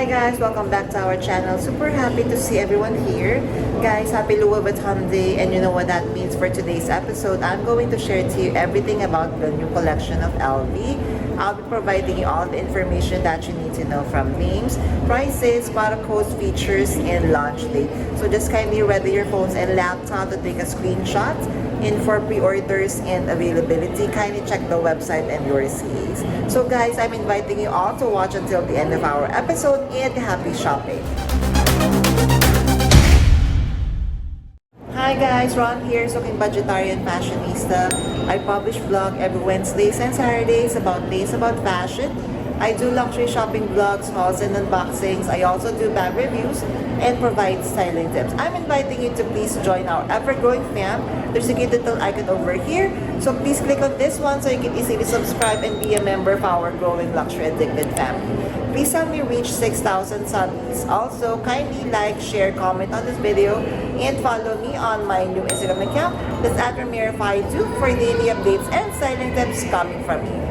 Hi guys, welcome back to our channel. Super happy to see everyone here. Guys, happy Louis Vuitton Day, and you know what that means for today's episode. I'm going to share to you everything about the new collection of LV. I'll be providing you all the information that you need to know, from names, prices, product codes, features, and launch date. So just kindly ready your phones and laptop to take a screenshot. In for pre-orders and availability, kindly check the website and your CAs. So guys, I'm inviting you all to watch until the end of our episode, and happy shopping! Hi guys, Ron here, Soking Budgetarian Fashionista. I publish vlog every Wednesdays and Saturdays about fashion. I do luxury shopping vlogs, hauls, and unboxings. I also do bag reviews and provide styling tips. I'm inviting you to please join our ever-growing fam. There's a cute little icon over here. So please click on this one so you can easily subscribe and be a member of our growing luxury addicted family. Please help me reach 6,000 subs. Also, kindly like, share, comment on this video, and follow me on my new Instagram account. That's at Ramirify2 for daily updates and styling tips coming from me.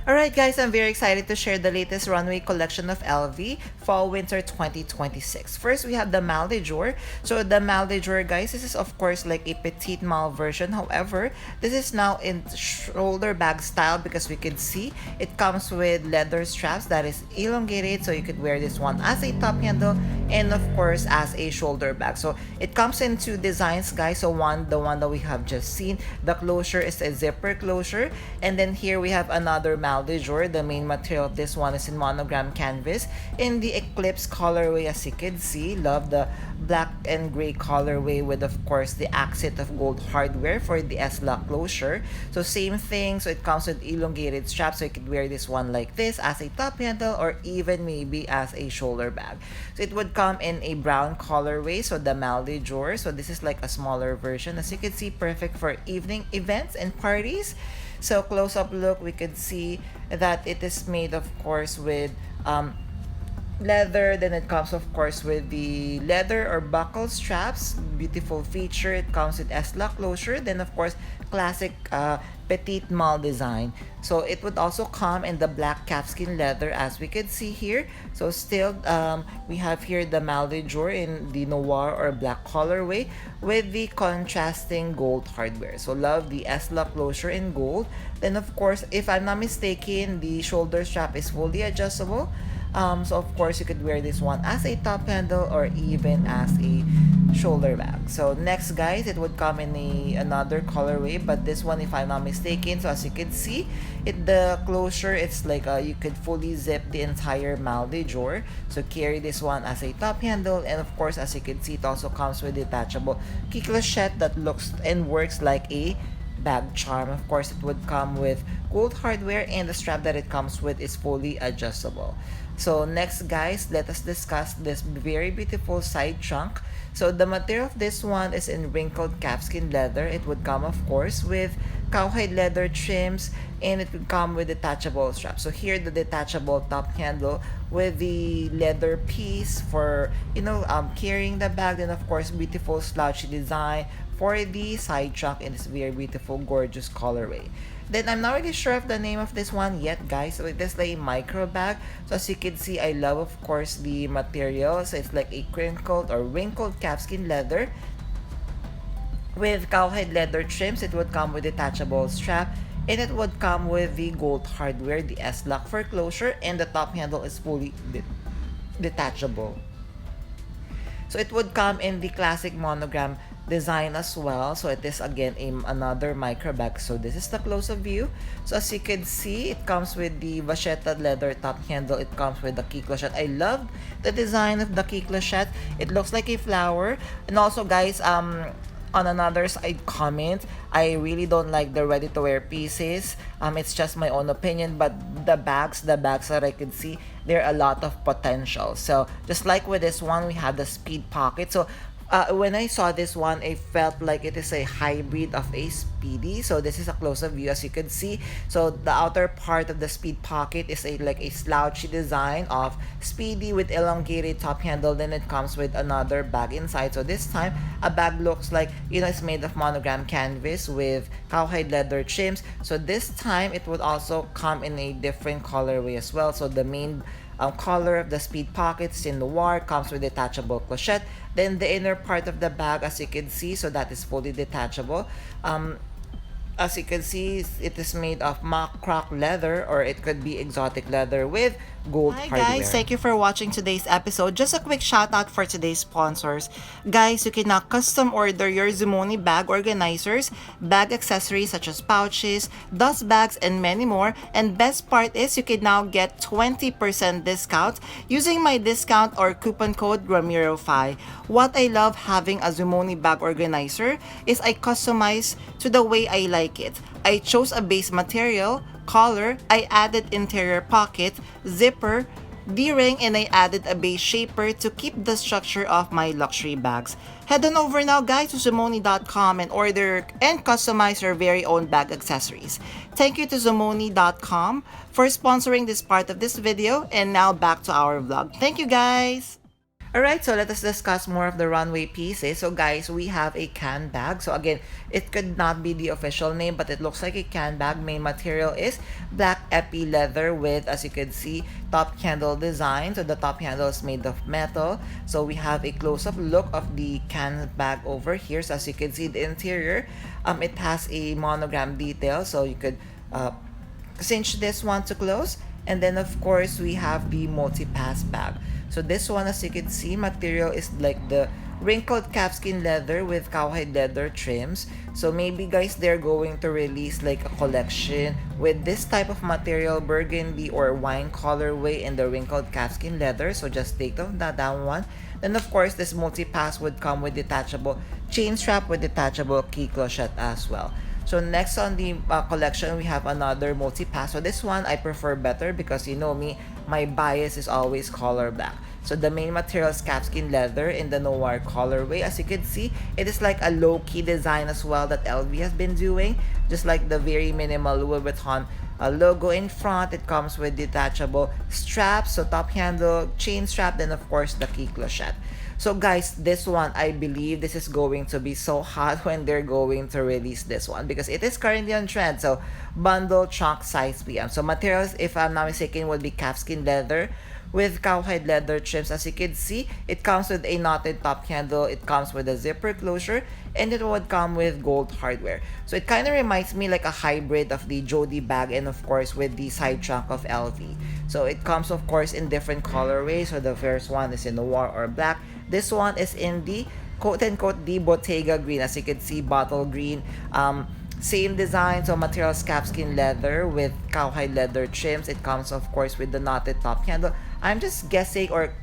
Alright guys, I'm very excited to share the latest runway collection of LV Fall Winter 2026. First, we have the Mal de Jour. So the Mal de Jour, guys, this is of course like a petite mal version. However, this is now in shoulder bag style because we can see it comes with leather straps that is elongated, so you could wear this one as a top handle and of course as a shoulder bag. So it comes in two designs, guys. So the one that we have just seen, the closure is a zipper closure, and then here we have another Mal de Jour. The main material of this one is in monogram canvas in the Eclipse colorway. As you can see, love the black and gray colorway with of course the accent of gold hardware for the S-lock closure. So same thing, so it comes with elongated straps, so you could wear this one like this as a top handle or even maybe as a shoulder bag. So it would come in a brown colorway, so the Mal de Jour. So this is like a smaller version, as you can see, perfect for evening events and parties. So close-up look, we could see that it is made of course with leather. Then it comes of course with the leather or buckle straps, beautiful feature. It comes with S-lock closure, then of course classic petite mal design. So it would also come in the black calfskin leather, as we could see here. So still we have here the Mal de Jour in the noir or black colorway with the contrasting gold hardware. So love the S-lock closure in gold. Then of course, if I'm not mistaken, the shoulder strap is fully adjustable. So of course you could wear this one as a top handle or even as a shoulder bag. So next, guys, it would come in another colorway, but this one, if I'm not mistaken, so as you can see, the closure, it's like you could fully zip the entire Mal de Jour. So carry this one as a top handle, and of course, as you can see, it also comes with detachable key clochette that looks and works like a bag charm. Of course, it would come with gold hardware, and the strap that it comes with is fully adjustable. So next, guys, let us discuss this very beautiful side trunk. So the material of this one is in wrinkled calfskin leather. It would come of course with cowhide leather trims, and it would come with detachable straps. So here, the detachable top handle with the leather piece for carrying the bag. Then of course, beautiful slouchy design for the side trunk in this very beautiful gorgeous colorway. Then I'm not really sure of the name of this one yet, guys. So it is like a micro bag. So as you can see, I love of course the material. So it's like a crinkled or wrinkled calfskin leather with cowhide leather trims. It would come with detachable strap, and it would come with the gold hardware, the S-lock for closure, and the top handle is fully detachable. So it would come in the classic monogram design as well. So it is again another micro bag. So this is the close-up view. So as you can see, it comes with the vachetta leather top handle. It comes with the key clochette. I love the design of the key clochette. It looks like a flower. And also, guys, on another side comment, I really don't like the ready-to-wear pieces. It's just my own opinion, but the bags that I can see, there are a lot of potential. So just like with this one, we have the speed pocket. So when I saw this one, I felt like it is a hybrid of a Speedy. So this is a close-up view, as you can see. So the outer part of the speed pocket is like a slouchy design of Speedy with elongated top handle. Then it comes with another bag inside. So this time, a bag looks like, it's made of monogram canvas with cowhide leather trims. So this time, it would also come in a different colorway as well. So the main color of the speed pockets in noir, comes with detachable clochette. Then the inner part of the bag, as you can see, so that is fully detachable. As you can see, it is made of mock croc leather, or it could be exotic leather with gold Hi hardware. guys, thank you for watching today's episode. Just a quick shout out for today's sponsors. Guys, you can now custom order your Zumoni bag organizers, bag accessories such as pouches, dust bags, and many more. And best part is you can now get 20% discount using my discount or coupon code Ramiro5. What I love having a Zumoni bag organizer is I customize to the way I like it. I chose a base material, collar, I added interior pocket, zipper, D-ring, and I added a base shaper to keep the structure of my luxury bags. Head on over now guys to Zumoni.com and order and customize your very own bag accessories. Thank you to Zumoni.com for sponsoring this part of this video, and now back to our vlog. Thank you guys! Alright, so let us discuss more of the runway pieces. So guys, we have a can bag. So again, it could not be the official name, but it looks like a can bag. Main material is black epi leather with, as you can see, top handle design. So the top handle is made of metal. So we have a close-up look of the can bag over here. So as you can see, the interior, it has a monogram detail. So you could cinch this one to close. And then of course, we have the multi-pass bag. So this one, as you can see, material is like the wrinkled calfskin leather with cowhide leather trims. So maybe guys, they're going to release like a collection with this type of material, burgundy or wine colorway in the wrinkled calfskin leather. So just take note of that one. Then of course, this multi-pass would come with detachable chain strap with detachable key clochette as well. So next on the collection, we have another multi-pass. So this one I prefer better because you know me, my bias is always color black. So the main material is calfskin leather in the noir colorway. As you can see, it is like a low-key design as well that LV has been doing. Just like the very minimal Louis Vuitton logo in front. It comes with detachable straps, so top handle, chain strap, then of course the key clochette. So guys, this one, I believe this is going to be so hot when they're going to release this one because it is currently on trend. So bundle trunk size PM. So materials, if I'm not mistaken, would be calfskin leather with cowhide leather trims. As you can see, it comes with a knotted top handle, it comes with a zipper closure, and it would come with gold hardware. So it kind of reminds me like a hybrid of the Jody bag and of course with the side trunk of LV. So it comes of course in different colorways. So the first one is in noir or black. This one is in the quote-unquote the Bottega green. As you can see, bottle green. Same design, so materials calfskin leather with cowhide leather trims. It comes of course with the knotted top handle. I'm just guessing, or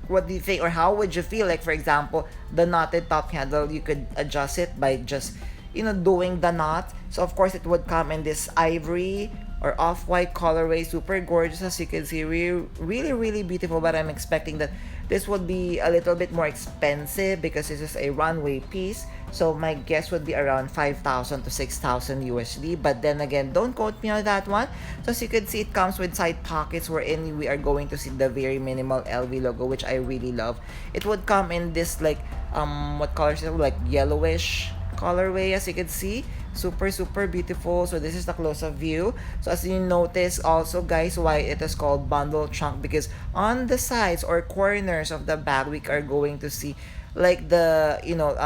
what do you think, or how would you feel like, for example, the knotted top handle, you could adjust it by just, you know, doing the knot. So of course it would come in this ivory or off-white colorway, super gorgeous. As you can see, really beautiful, but I'm expecting that this would be a little bit more expensive because this is a runway piece. So my guess would be around 5,000 to 6,000 USD. But then again, don't quote me on that one. So as you can see, it comes with side pockets wherein we are going to see the very minimal LV logo, which I really love. It would come in this like what color is it? Like yellowish colorway, as you can see. Super beautiful. So this is the close-up view. So as you notice also guys, why it is called bundle trunk, because on the sides or corners of the bag we are going to see like the, you know,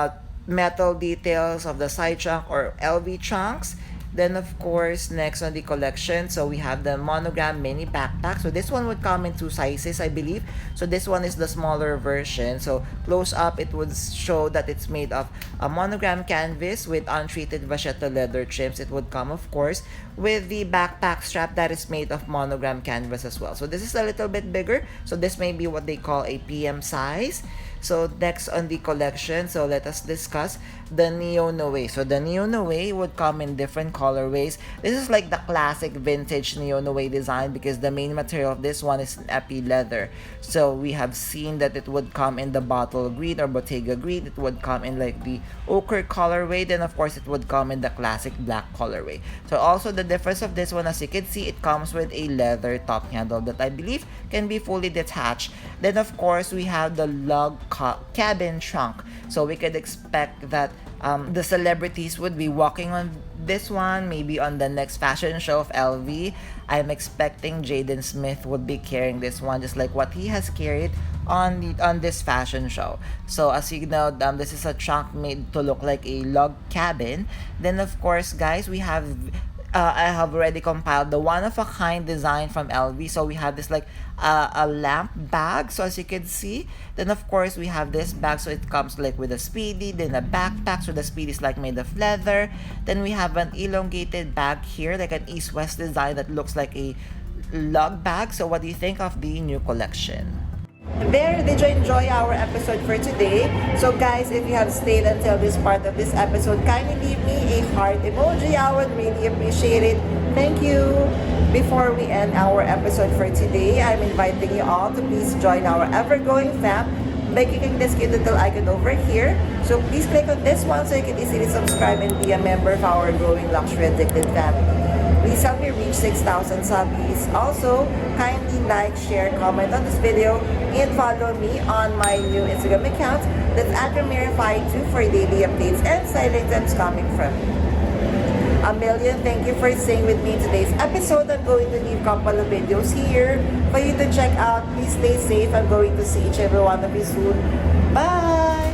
metal details of the side trunk or LV trunks. Then of course, next on the collection, so we have the monogram mini backpack. So this one would come in two sizes, I believe. So this one is the smaller version. So close up, it would show that it's made of a monogram canvas with untreated vachetta leather trims. It would come, of course, with the backpack strap that is made of monogram canvas as well. So this is a little bit bigger. So this may be what they call a PM size. So next on the collection, so let us discuss the Neo Noe. So the Neo Noe would come in different colorways. This is like the classic vintage Neo Noe design because the main material of this one is epi leather. So we have seen that it would come in the bottle green or Bottega green. It would come in like the ochre colorway. Then of course it would come in the classic black colorway. So also the difference of this one, as you can see, it comes with a leather top handle that I believe can be fully detached. Then of course we have the lug cabin trunk. So we could expect that the celebrities would be walking on this one maybe on the next fashion show of LV. I'm expecting Jaden Smith would be carrying this one just like what he has carried on this fashion show. So as you know, this is a trunk made to look like a log cabin. Then of course, guys, we have I have already compiled the one of a kind design from LV. So we have this like a lamp bag. So as you can see, then of course we have this bag. So it comes like with a speedy, then a backpack. So the speedy is like made of leather. Then we have an elongated bag here, like an east-west design that looks like a lug bag. So what do you think of the new collection? There, did you enjoy our episode for today? So guys, if you have stayed until this part of this episode, kindly leave me a heart emoji. I would really appreciate it. Thank you. Before we end our episode for today, I'm inviting you all to please join our ever-growing fam by clicking this cute little icon over here. So please click on this one so you can easily subscribe and be a member of our growing luxury addicted family. Please help me reach 6,000 subbies. Also, kindly like, share, comment on this video, and follow me on my new Instagram account. That's @Ramirify2 for daily updates and side items coming from me. A million thank you for staying with me in today's episode. I'm going to leave a couple of videos here for you to check out. Please stay safe. I'm going to see each and every one of you soon. Bye!